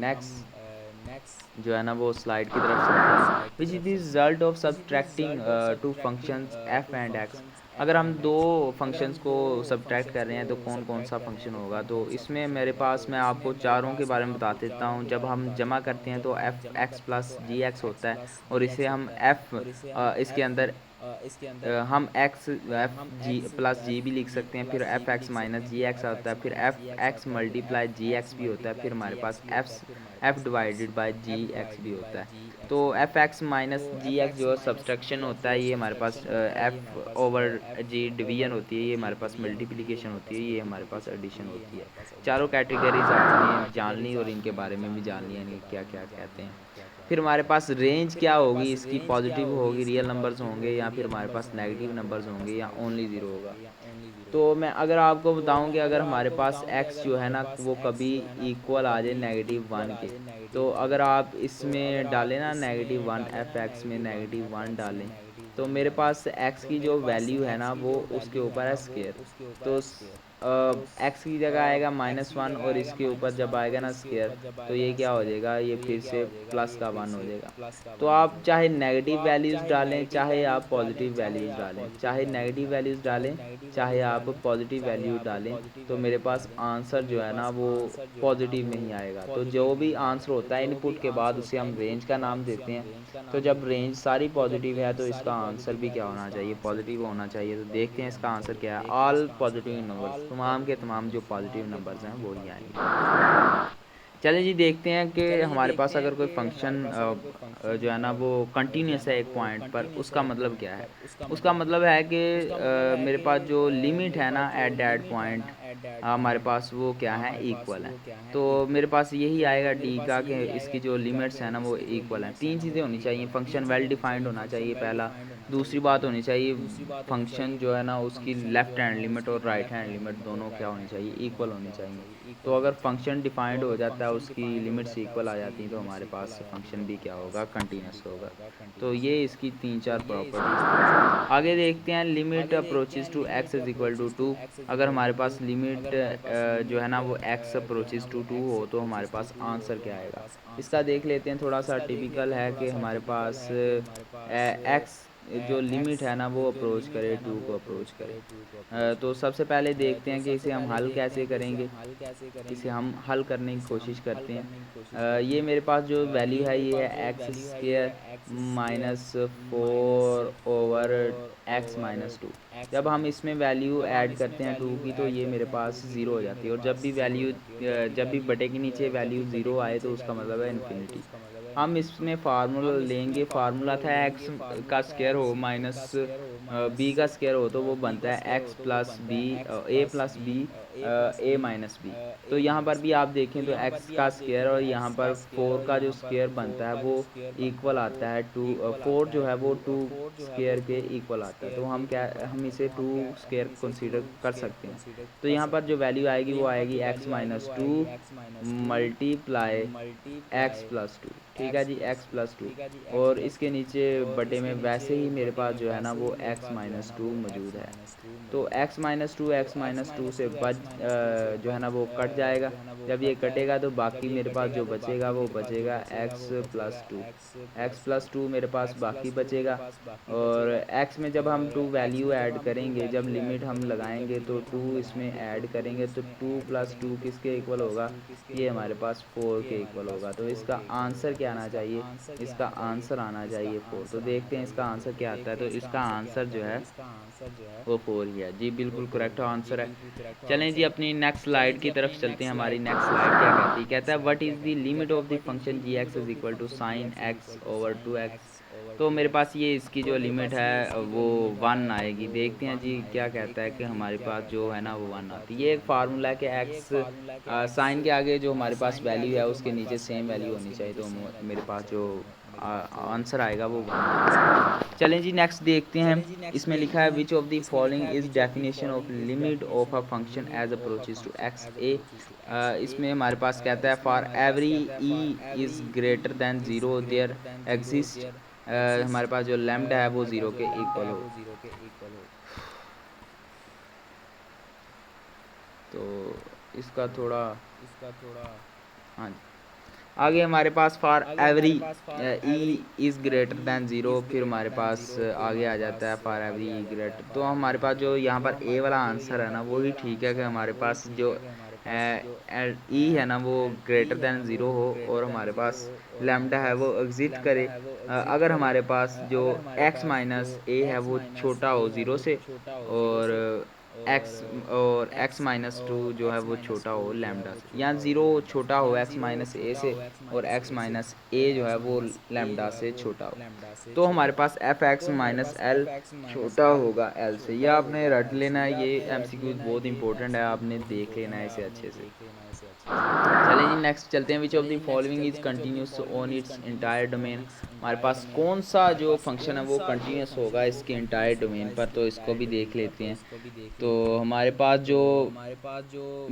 नेक्स्ट जो है ना वो स्लाइड की तरफ चलते हैं। Which is the result of subtracting two functions F and x. अगर हम दो फंक्शंस को सब्ट्रैक्ट कर रहे हैं तो कौन कौन सा फंक्शन होगा? तो इसमें मेरे पास मैं आपको चारों के बारे में बता देता हूँ। जब हम जमा करते हैं तो f x plus g x होता है, और इसे हम एफ इसके अंदर हम x f g plus g भी लिख सकते हैं, फिर f x minus g x होता है, फिर f x multiply g x भी होता है, फिर हमारे पास f divided by g x भी होता है। तो f x minus g x जो सब्सट्रैक्शन होता है, ये हमारे पास एफ ओवर जी डिवीजन होती है, ये हमारे पास मल्टीप्लिकेशन होती है, ये हमारे पास एडिशन होती है। चारों कैटेगरीज आपने जान ली और इनके बारे में भी जान लिया, इनके क्या क्या कहते हैं। फिर हमारे पास रेंज क्या होगी इसकी, पॉजिटिव होगी, रियल नंबर्स होंगे, या फिर हमारे पास नेगेटिव नंबर्स होंगे, या ओनली ज़ीरो होगा। तो मैं अगर आपको बताऊं कि अगर हमारे पास x जो है ना वो कभी इक्वल आ जाए -1 के, तो अगर आप इसमें डालें ना -1, एफ एक्स में -1 डालें, तो मेरे पास x की जो वैल्यू है ना वो उसके ऊपर है स्केयर। तो x की जगह आएगा -1, और इसके ऊपर जब आएगा ना स्केयर, तो ये क्या हो जाएगा, ये फिर से प्लस का 1 हो जाएगा। तो आप चाहे नेगेटिव वैल्यूज़ डालें, चाहे आप पॉजिटिव वैल्यूज़ डालें, चाहे नेगेटिव वैल्यूज़ डालें, चाहे आप पॉजिटिव वैल्यू डालें, तो मेरे पास आंसर जो है ना वो पॉजिटिव में ही आएगा। तो जो भी आंसर होता है इनपुट के बाद उसे हम रेंज का नाम देते हैं। तो जब रेंज सारी पॉजिटिव है तो इसका आंसर भी क्या होना चाहिए, पॉजिटिव होना चाहिए। तो देखते हैं इसका आंसर क्या है, ऑल पॉजिटिव नंबर्स, तमाम के तमाम जो पॉजिटिव नंबर्स हैं वो ही आएंगे। चलिए जी, देखते हैं कि हमारे पास अगर कोई फंक्शन जो है ना वो कंटिन्यूस है एक पॉइंट पर, उसका मतलब क्या है। उसका मतलब है कि मेरे पास जो लिमिट है ना एट दैट पॉइंट, हमारे पास वो क्या है, इक्वल है। तो मेरे पास यही आएगा डी का कि इसकी जो लिमिट्स हैं ना वो इक्वल हैं। तीन चीज़ें होनी चाहिए, फंक्शन वेल डिफाइंड होना चाहिए पहला, दूसरी बात होनी चाहिए फंक्शन जो है ना उसकी लेफ़्ट हैंड लिमिट और राइट हैंड लिमिट दोनों क्या होनी चाहिए, इक्वल होनी चाहिए। तो अगर फंक्शन डिफाइंड हो जाता है, उसकी लिमिट्स इक्वल आ जाती हैं, तो हमारे पास फंक्शन भी क्या होगा, कंटिन्यूस होगा। तो ये इसकी 3-4 प्रॉपर्टीज़ थी। आगे देखते हैं, limit approaches to X is equal to 2। अगर हमारे पास लिमिट जो है ना वो एक्स अप्रोचेस टू 2 हो, तो हमारे पास आंसर क्या आएगा। इसका देख लेते हैं, थोड़ा सा टिपिकल है कि हमारे पास एक्स जो लिमिट है ना वो अप्रोच करे 2 को अप्रोच करे। तो सबसे पहले देखते हैं कि इसे हम हल कैसे करेंगे। इसे हम हल करने की कोशिश करते हैं। ये मेरे पास जो वैल्यू है ये है एक्स स्क्वायर -4/x-2। जब हम इसमें वैल्यू ऐड करते हैं 2 की, तो ये मेरे पास ज़ीरो हो जाती है, और जब भी वैल्यू जब भी बटे के नीचे वैल्यू ज़ीरो आए तो उसका मतलब है इन्फिनिटी। हम इसमें फार्मूला लेंगे, फार्मूला था एक्स का स्क्वायर हो माइनस बी का स्क्वायर हो, तो वो बनता है एक्स प्लस बी, ए प्लस बी, ए माइनस बी। तो यहाँ पर भी आप देखें तो एक्स का स्क्वायर और यहाँ पर 4 का जो स्क्वायर बनता है वो इक्वल आता है 2, 4 जो है वो 2 स्क्वायर के इक्वल आता है। तो हम इसे 2 स्क्वायर कंसीडर कर सकते हैं। तो यहाँ पर जो वैल्यू आएगी वो आएगी x-2 मल्टीप्लाई x+2। ठीक है जी, x+2, और इसके नीचे बटे में वैसे ही मेरे पास जो है ना वो x-2 मौजूद है। तो x-2 से जो है ना वो कट जाएगा। जब ये कटेगा तो बाकी मेरे पास जो बचेगा वो बचेगा x+2 मेरे पास बाकी बचेगा। और x में जब हम 2 वैल्यू ऐड करेंगे, जब लिमिट हम लगाएंगे तो 2 इसमें ऐड करेंगे, तो 2 + 2 किसके इक्वल होगा, ये हमारे पास 4 के इक्वल होगा। तो इसका आंसर क्या आना चाहिए, इसका आंसर आना चाहिए 4। तो देखते हैं इसका आंसर क्या आता है। तो इसका आंसर जो है वो 4 ही है जी, बिल्कुल करेक्ट आंसर है। चलें जी, अपनी नेक्स्ट स्लाइड की तरफ चलते हैं। हमारी नेक्स्ट स्लाइड क्या कहती है, कहता है what is the limit of the function G X is equal to sine X over 2x। तो मेरे पास ये इसकी जो लिमिट है वो 1 आएगी। देखते हैं जी क्या कहता है कि हमारे पास जो है ना वो 1 आती है। ये एक फार्मूला है कि एक्स साइन के आगे जो हमारे पास वैल्यू है उसके नीचे सेम वैल्यू होनी चाहिए। तो मेरे पास जो आंसर आएगा वो 1 आएगा। चलें जी, नेक्स्ट देखते हैं। इसमें लिखा है which of the following is definition of limit of a function as approaches to x a. इसमें हमारे पास कहता है for every e is greater than zero there exist, हमारे पास जो लैम्डा है वो ज़ीरो के इक्वल हो। तो इसका थोड़ा हाँ जी, आगे हमारे पास for every e is greater than zero, फिर हमारे पास आगे आ जाता है फॉर एवरी ई ग्रेटर। तो हमारे पास जो यहाँ पर ए वाला आंसर है ना वही ठीक है कि हमारे पास जो ई है ना वो ग्रेटर दैन ज़ीरो हो और हमारे पास लैम्डा है वो एग्जिस्ट करे। अगर हमारे पास जो एक्स माइनस ए है वो छोटा हो ज़ीरो से और एक्स माइनस टू जो है वो छोटा हो लैम्डा से, या ज़ीरो छोटा हो एक्स माइनस ए से और एक्स माइनस ए जो है वो लैम्डा से छोटा हो, तो हमारे पास एफ एक्स माइनस एल छोटा होगा एल से। ये आपने रट लेना है, ये एमसीक्यूज बहुत इंपॉर्टेंट है, आपने देख लेना है इसे अच्छे से। चलें जी नेक्स्ट चलते हैं। विच of the following is continuous on it's entire domain. हमारे पास कौन सा जो फंक्शन है वो कंटिन्यूस होगा इसके इंटायर डोमेन पर, तो इसको भी देख लेते हैं। तो हमारे पास जो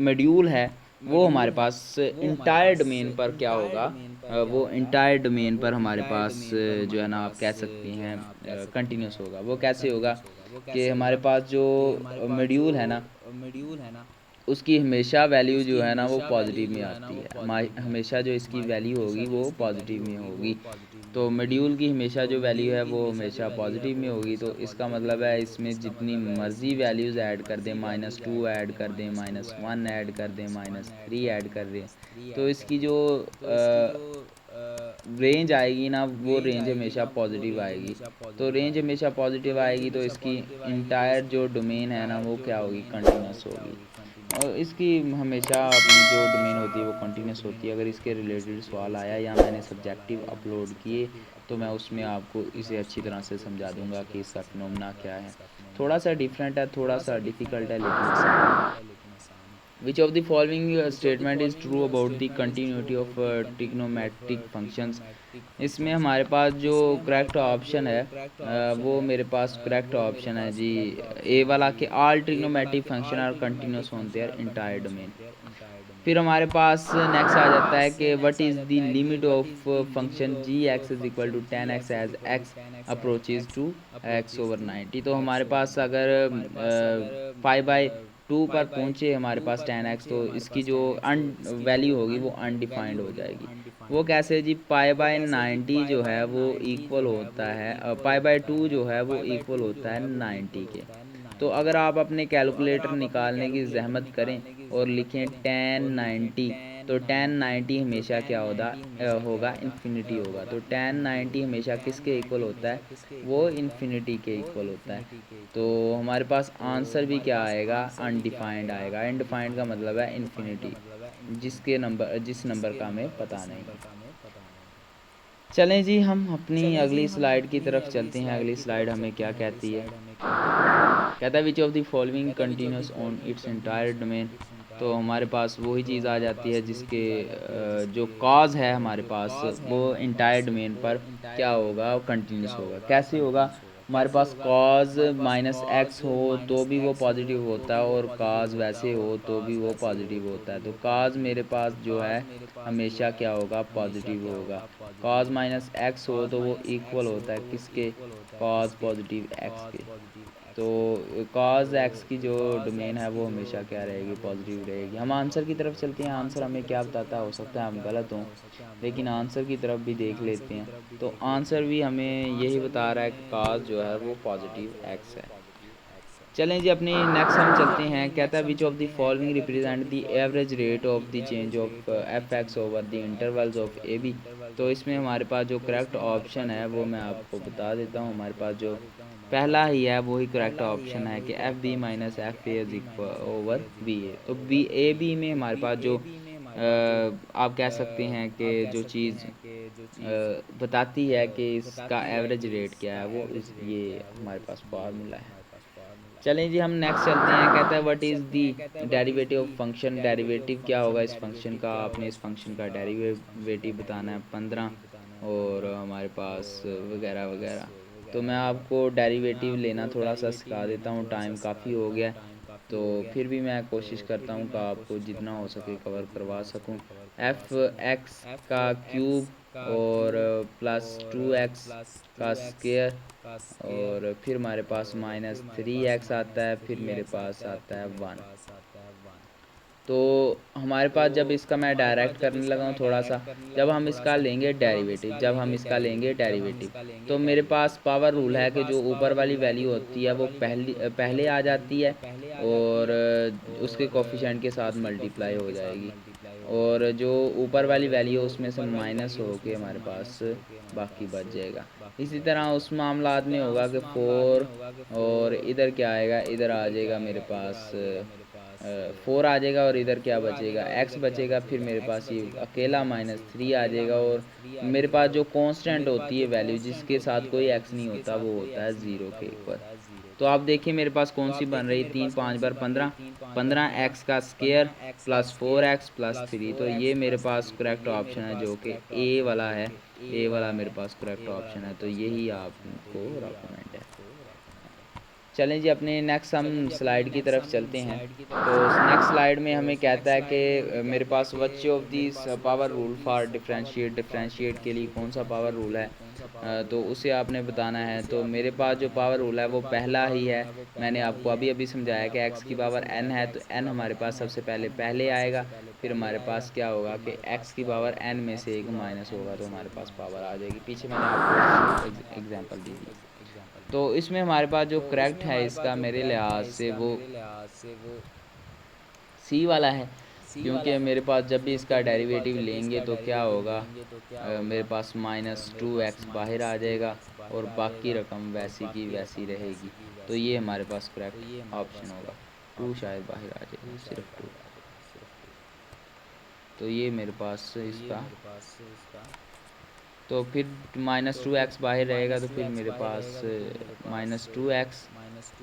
मॉड्यूल है वो हमारे पास इंटायर डोमेन पर क्या होगा, वो इंटायर डोमेन पर हमारे पास जो है ना आप कह सकते हैं कंटिन्यूस होगा। वो कैसे होगा कि हमारे पास जो मॉड्यूल है ना उसकी हमेशा वैल्यू जो है ना वो पॉजिटिव में आती है, हमेशा जो इसकी वैल्यू होगी वो पॉजिटिव में होगी। तो मॉड्यूल की हमेशा जो वैल्यू है वो हमेशा पॉजिटिव में होगी, तो इसका मतलब है इसमें जितनी मर्ज़ी वैल्यूज़ ऐड कर दें, -2 ऐड कर दें, -1 ऐड कर दें, -3 ऐड कर दें, तो इसकी जो रेंज आएगी ना वो रेंज हमेशा पॉजिटिव आएगी। तो रेंज हमेशा पॉजिटिव आएगी तो इसकी इंटायर जो डोमेन है ना वो क्या होगी, कंटिन्यूस होगी। और इसकी हमेशा अपनी जो डोमेन होती है वो कंटिन्यूस होती है। अगर इसके रिलेटेड सवाल आया या मैंने सब्जेक्टिव अपलोड किए तो मैं उसमें आपको इसे अच्छी तरह से समझा दूंगा कि इसका फिनोमेना क्या है। थोड़ा सा डिफरेंट है, थोड़ा सा डिफ़िकल्ट है, लेकिन आसान है। Which of the following statement is true about the continuity of trigonometric functions। इसमें हमारे पास जो करेक्ट ऑप्शन है वो मेरे पास करेक्ट ऑप्शन है जी ए वाला, कि all trigonometric function are continuous on their entire domain. फिर हमारे पास नेक्स्ट आ जाता है कि what is the limit of function G X is equal to 10x as X approaches to x/90। तो हमारे पास अगर 5/2 पर पहुँचे हमारे पास 10x, तो इसकी जो वैल्यू होगी वो अनडिफाइंड हो जाएगी। वो कैसे जी, π/90 जो है वो इक्वल होता है π/2 जो है वो इक्वल होता है 90 के। तो अगर आप अपने कैलकुलेटर निकालने की ज़हमत करें और लिखें 1090, तो 1090 हमेशा क्या होगा इन्फिनिटी होगा। तो 1090 हमेशा किसके इक्वल होता है, वो इन्फिनिटी के इक्वल होता है। तो हमारे पास आंसर भी क्या आएगा, अनडिफाइंड आएगा। अनडिफाइंड का मतलब है इन्फिनिटी, जिस नंबर का हमें पता नहीं है। चलें जी हम अपनी अगली स्लाइड की तरफ चलते हैं। अगली स्लाइड हमें क्या कहती है, कहता है which of the following continuous on it's entire domain. तो हमारे पास वही चीज़ आ जाती है जिसके जो कॉज है हमारे पास वो इंटायर डोमेन पर क्या होगा, कंटिन्यूस होगा। कैसे होगा, हमारे पास कॉज -x हो तो भी वो पॉजिटिव होता है और कॉज वैसे हो तो भी वो पॉजिटिव होता है। तो कॉज मेरे पास जो है हमेशा क्या होगा, पॉजिटिव होगा। कॉज -x हो तो वो इक्वल होता है किसके, कॉज पॉजिटिव x के। तो कॉज एक्स की जो डोमेन है वो हमेशा क्या रहेगी, पॉजिटिव रहेगी। हम आंसर की तरफ चलते हैं। आंसर हमें क्या बताता है, हो सकता है हम गलत हों, लेकिन आंसर की तरफ भी देख लेते हैं। तो आंसर भी हमें यही बता रहा है कि कॉज जो है वो पॉजिटिव एक्स है। चलें जी अपनी नेक्स्ट हम चलते हैं। कहता है which of the following represent the average rate of the change of F X over the intervals of A B. तो इसमें हमारे पास जो करेक्ट ऑप्शन है वो मैं आपको बता देता हूँ। हमारे पास जो पहला ही है वही करेक्ट ऑप्शन है कि f b minus f a is equal over b a. तो बी ए बी में हमारे पास जो आप कह सकते हैं कि जो चीज़ बताती है कि इसका एवरेज रेट क्या है वो ये हमारे पास फार्मूला है। चलें जी हम नेक्स्ट चलते हैं। कहता है what is the derivative of function. Derivative क्या होगा इस फंक्शन का, आपने इस फंक्शन का डेरिवेटिव बताना है 15 और हमारे पास वगैरह वगैरह। तो मैं आपको डेरिवेटिव लेना थोड़ा सा सिखा देता हूँ, टाइम काफ़ी हो गया तो फिर भी मैं कोशिश करता हूँ कि आपको जितना हो सके कवर करवा सकूँ। एफ एक्स का क्यूब और +2x का स्क्वायर और फिर हमारे पास -3x आता है, फिर मेरे पास आता है 1। तो हमारे पास जब इसका मैं डायरेक्ट करने लगा हूँ थोड़ा सा, जब हम इसका लेंगे डेरिवेटिव तो मेरे पास पावर रूल है कि जो ऊपर वाली वैल्यू होती है वो पहले आ जाती है और उसके कोफिशिएंट के साथ मल्टीप्लाई हो जाएगी, और जो ऊपर वाली वैल्यू है उसमें से माइनस हो के हमारे पास बाकी बच जाएगा। इसी तरह उस मामलात में होगा कि 4, और इधर क्या आएगा, इधर आ जाएगा मेरे पास 4 आ जाएगा, और इधर क्या बचेगा, x बचेगा। फिर मेरे पास ये अकेला -3 आ जाएगा, और मेरे पास जो कांस्टेंट होती है वैल्यू जिसके साथ कोई x नहीं होता वो होता है 0 के इक्वल। तो आप देखिए मेरे पास कौन सी बन रही है, 3 5 बार 15, 15x का स्क्वायर प्लस 4x प्लस 3। तो ये मेरे पास करेक्ट ऑप्शन है जो कि ए वाला है, ए वाला मेरे पास करेक्ट ऑप्शन है। तो यही आपको रेकमेंड है। चलें जी, अपने नेक्स्ट हम स्लाइड की तरफ चलते हैं। तो नेक्स्ट स्लाइड में हमें कहता है कि मेरे पास which of this power rule for differentiate के लिए कौन सा पावर रूल है, तो उसे आपने बताना है। तो मेरे पास जो पावर रूल है वो पहला ही है, मैंने आपको अभी अभी समझाया कि x की पावर n है, तो n हमारे पास सबसे पहले आएगा। फिर हमारे पास क्या होगा कि x की पावर n में से एक माइनस होगा, तो हमारे पास पावर आ जाएगी। पीछे मैंने आपको एग्जांपल दी थी। तो इसमें हमारे पास जो करेक्ट है इसका मेरे लिहाज से वो सी वाला है, क्योंकि मेरे पास जब भी इसका डेरिवेटिव लेंगे तो क्या होगा, मेरे पास -2x बाहर आ जाएगा, और बाकी रकम वैसी की वैसी रहेगी। तो ये हमारे पास करेक्ट ऑप्शन होगा। 2 शायद बाहर आ जाएगा, सिर्फ 2। तो ये मेरे पास इसका, तो फिर -2x बाहर रहेगा, तो फिर मेरे पास -2x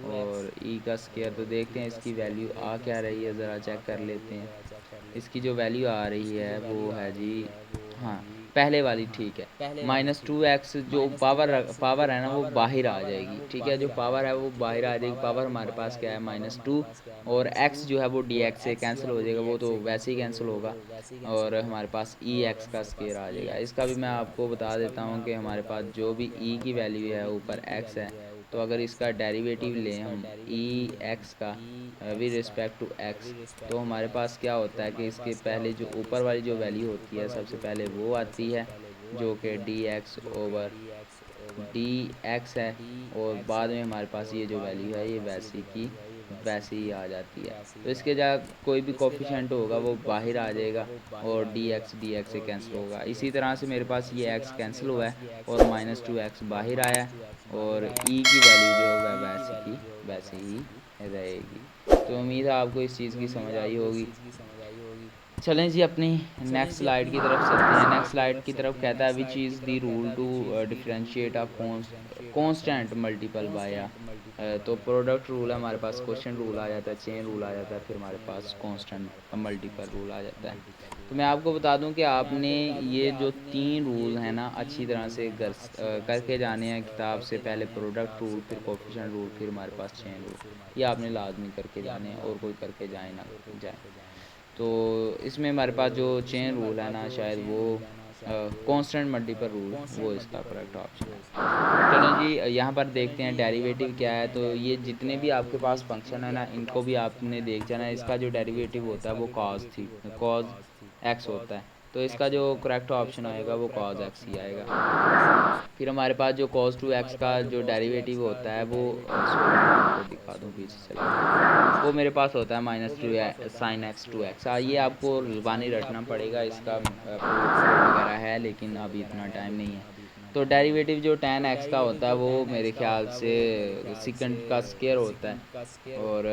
और ई का स्क्वायर। तो देखते हैं इसकी वैल्यू आ क्या रही है, ज़रा चेक कर लेते हैं। इसकी जो वैल्यू आ रही है वो है जी, हाँ पहले वाली ठीक है, -2x जो पावर है ना वो बाहर आ जाएगी। ठीक है, जो पावर है वो बाहर आ जाएगी। पावर हमारे पास क्या है, -2, और x जो है वो dx से कैंसिल हो जाएगा, वो तो वैसे ही कैंसिल होगा, और हमारे पास ई एक्स का स्क्वायर आ जाएगा। इसका भी मैं आपको बता देता हूँ कि हमारे पास जो भी ई की वैल्यू है ऊपर एक्स है, तो अगर इसका डेरिवेटिव लें हम ई एक्स का विद रिस्पेक्ट टू एक्स, तो हमारे पास क्या होता है कि इसके पहले जो ऊपर वाली जो वैल्यू होती है सबसे पहले वो आती है, जो कि D x over D x है, और बाद में हमारे पास ये जो वैल्यू है ये वैसी की वैसे ही आ जाती है। तो इसके जगह कोई भी कोफिशेंट होगा वो बाहर आ जाएगा, और डी एक्स से कैंसिल होगा। इसी तरह से मेरे पास ये एक्स कैंसिल हुआ है, और -2x बाहर आया है, और ई की वैल्यू जो है वैसे की वैसे ही रहेगी। तो उम्मीद है आपको इस चीज़ की समझ आई होगी। चलें जी, अपनी नेक्स्ट स्लाइड की तरफ चलते हैं। नेक्स्ट स्लाइड की तरफ कहता है which is the rule to differentiate a constant multiple by a. तो प्रोडक्ट रूल है हमारे पास, क्वेश्चन रूल आ जाता है, चेन रूल आ जाता है, फिर हमारे पास कांस्टेंट मल्टीपल रूल आ जाता है। तो मैं आपको बता दूं कि आपने ये जो 3 रूल हैं ना अच्छी तरह से करके जाने हैं किताब से। पहले प्रोडक्ट रूल, फिर कोफिशिएंट रूल, फिर हमारे पास चेन रूल। ये आपने लाजमी करके जाने हैं, और कोई करके जाए ना जाए। तो इसमें हमारे पास जो चेन रूल है ना, शायद वो कांस्टेंट मल्टीपल रूल, वो इसका करेक्ट ऑप्शन है। चलो जी, यहाँ पर देखते हैं डेरिवेटिव क्या है। तो ये जितने भी आपके पास फंक्शन है ना इनको भी आपने देख जाना है। इसका जो डेरिवेटिव होता है वो कॉज एक्स होता है, तो इसका जो करेक्ट ऑप्शन आएगा वो कॉज एक्स ही आएगा। फिर हमारे पास जो cos 2x का जो डेरिवेटिव होता है वो सॉरी मैं आपको दिखा दूँ, पीछे चला जाऊँ, वो मेरे पास होता है -2 sin x 2x। ये आपको ज़ुबानी रटना पड़ेगा, इसका प्रूफ वगैरह है लेकिन अभी इतना टाइम नहीं है। तो डेरिवेटिव जो tan x का होता है वो मेरे ख्याल से सेकंड का स्क्वायर होता है, और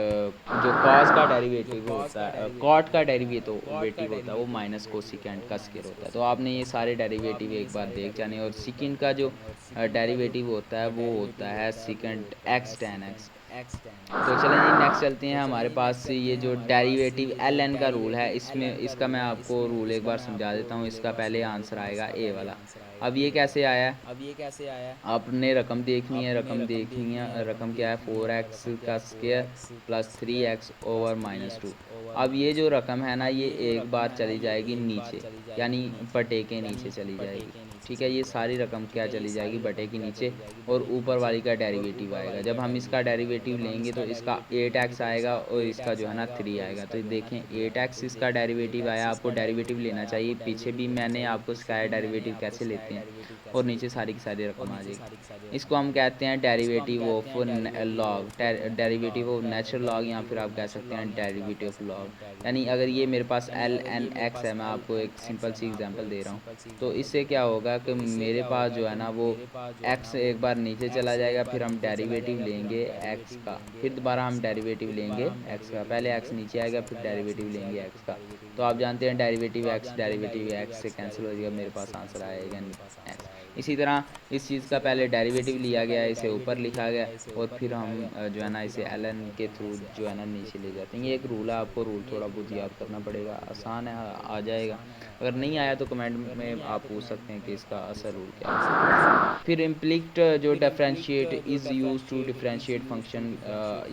जो कॉस का डेरिवेटिव होता है, कॉट का डेरिवेटिव होता है वो माइनस कोसिकेंट का स्क्वायर होता है। तो आपने ये सारे डेरिवेटिव एक बार देख जाने। और सेकंड का जो डेरिवेटिव होता है वो होता है सेकंड एक्स tan x। तो चलें जी, नेक्स्ट चलते हैं। हमारे पास ये जो डेरिवेटिव एल एन का रूल है, इसमें इसका मैं आपको रूल एक बार समझा देता हूँ। इसका पहले आंसर आएगा ए वाला। अब ये कैसे आया है, आपने रकम देखनी है। रकम क्या है, 4x का स्क्वायर प्लस 3x ओवर -2। अब ये जो रकम है ना ये एक बार चली जाएगी नीचे, यानी बटे के नीचे चली जाएगी। ठीक है। ये सारी रकम क्या चली जाएगी बटे के नीचे, और ऊपर वाली का डेरिवेटिव आएगा। जब हम इसका डेरिवेटिव लेंगे तो इसका 8x आएगा और इसका जो है ना 3 आएगा। तो देखें 8x इसका डेरिवेटिव आया, आपको डेरिवेटिव लेना चाहिए। पीछे भी मैंने आपको सिखाया डेरिवेटिव कैसे लेते हैं, और नीचे सारी की सारी रकम आ जाएगी। इसको हम कहते हैं derivative of log, derivative of natural log, या फिर आप कह सकते हैं डेरिवेटिव ऑफ लॉग। यानी अगर ये मेरे पास एल एन एक्स है, मैं आपको एक सिंपल सी एग्जांपल दे रहा हूँ, तो इससे क्या होगा कि मेरे पास जो है ना वो एक्स एक बार नीचे चला जाएगा, फिर हम डेरिवेटिव लेंगे एक्स का, फिर दोबारा हम डेरिवेटिव लेंगे एक्स का। पहले एक्स नीचे आएगा, फिर डेरिवेटिव लेंगे एक्स का। तो आप जानते हैं डेरिवेटिव एक्स से कैंसिल हो जाएगा, मेरे पास आंसर आएगा एक्स। इसी तरह इस चीज़ का पहले डेरिवेटिव लिया गया, इसे ऊपर लिखा गया, और फिर हम जो है ना इसे एल एन के थ्रू जो है ना नीचे ले जाते हैं। ये एक रूल है, आपको रूल थोड़ा बहुत याद करना पड़ेगा, आसान है, आ जाएगा। अगर नहीं आया तो कमेंट में आप पूछ सकते हैं कि इसका असर रूल क्या है। फिर इम्प्लिक्ट जो differentiate is use to differentiate function,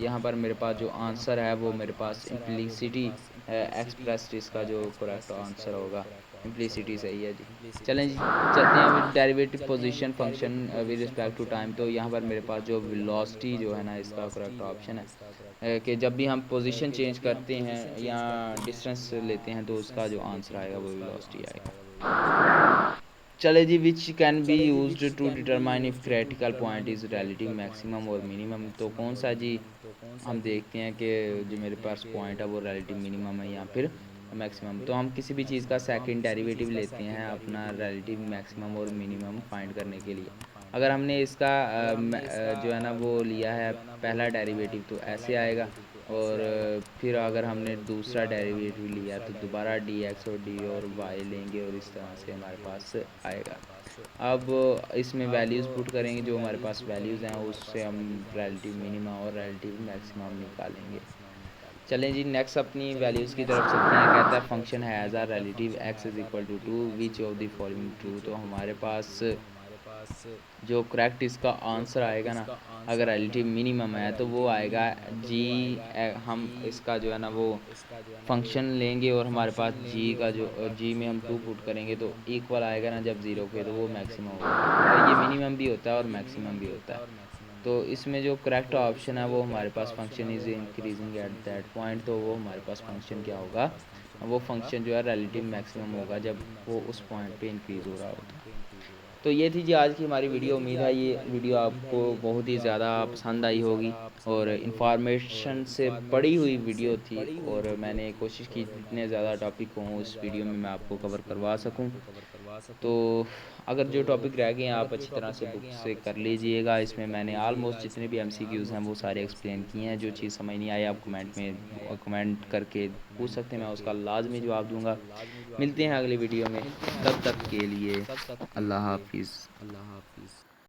यहाँ पर मेरे पास जो आंसर है वो मेरे पास इम्प्लिसिटी एक्सप्रेस्ड, इसका जो करेक्ट आंसर होगा इम्प्लिसिटी सही है जी। चलें जी, चलते हैं अभी derivative position function with respect to time. तो यहाँ पर मेरे पास जो वेलोसिटी जो है ना इसका करेक्ट ऑप्शन है, कि जब भी हम पोजीशन चेंज करते हैं या डिस्टेंस लेते हैं तो उसका जो आंसर आएगा वो वेलोसिटी आएगा। चले जी, which can be used to determine if critical point is relative maximum और मिनिमम। तो कौन सा जी, हम देखते हैं कि जो मेरे पास पॉइंट है वो रिलेटिव मिनिमम है या फिर मैक्सिमम। तो हम किसी भी चीज़ का सेकंड डेरिवेटिव लेते हैं अपना रिलेटिव मैक्सिमम और मिनिमम फाइंड करने के लिए। अगर हमने इसका जो है ना वो लिया है पहला डेरिवेटिव, तो ऐसे आएगा, और फिर अगर हमने दूसरा डेरिवेटिव लिया तो दोबारा डी एक्स और डी और वाई लेंगे, और इस तरह से हमारे पास आएगा। अब इसमें वैल्यूज़ पुट करेंगे, जो हमारे पास वैल्यूज़ हैं उससे हम रिलेटिव मिनिमा और रिलेटिव मैक्सिमम निकालेंगे। चलें जी, नेक्स्ट अपनी वैल्यूज़ की तरफ चलते हैं। कहता है function has a relative X is equal to 2 which of the following true. तो हमारे पास जो करेक्ट इसका आंसर आएगा ना, अगर रिलेटिव मिनिमम है तो वो आएगा जी। हम इसका जो है ना वो फंक्शन लेंगे, और हमारे पास जी का जो जी में हम 2 पुट करेंगे तो इक्वल आएगा ना जब 0 पे, तो वो मैक्सिमम होगा। और ये मिनिमम भी होता है और मैक्सिमम भी होता है। तो इसमें जो करेक्ट ऑप्शन है वो हमारे पास function is increasing at that point. तो वो हमारे पास फंक्शन क्या होगा, वो फंक्शन जो है रिलेटिव मैक्सिमम होगा जब वो उस पॉइंट पे इंक्रीज़ हो रहा होता है। तो ये थी जी आज की हमारी वीडियो। उम्मीद है ये वीडियो आपको बहुत ही ज़्यादा पसंद आई होगी, और इन्फॉर्मेशन से पड़ी हुई वीडियो थी, और मैंने कोशिश की जितने ज़्यादा टॉपिक हों उस वीडियो में मैं आपको कवर करवा सकूं। तो अगर जो टॉपिक रह गए हैं आप अच्छी तरह से बुक से कर लीजिएगा। इसमें मैंने ऑलमोस्ट जितने भी एमसीक्यूज़ हैं वो सारे एक्सप्लेन किए हैं। जो चीज़ समझ नहीं आई आप कमेंट करके पूछ सकते हैं, मैं उसका लाजमी जवाब दूंगा। मिलते हैं अगली वीडियो में, तब तक के लिए अल्लाह हाफिज़।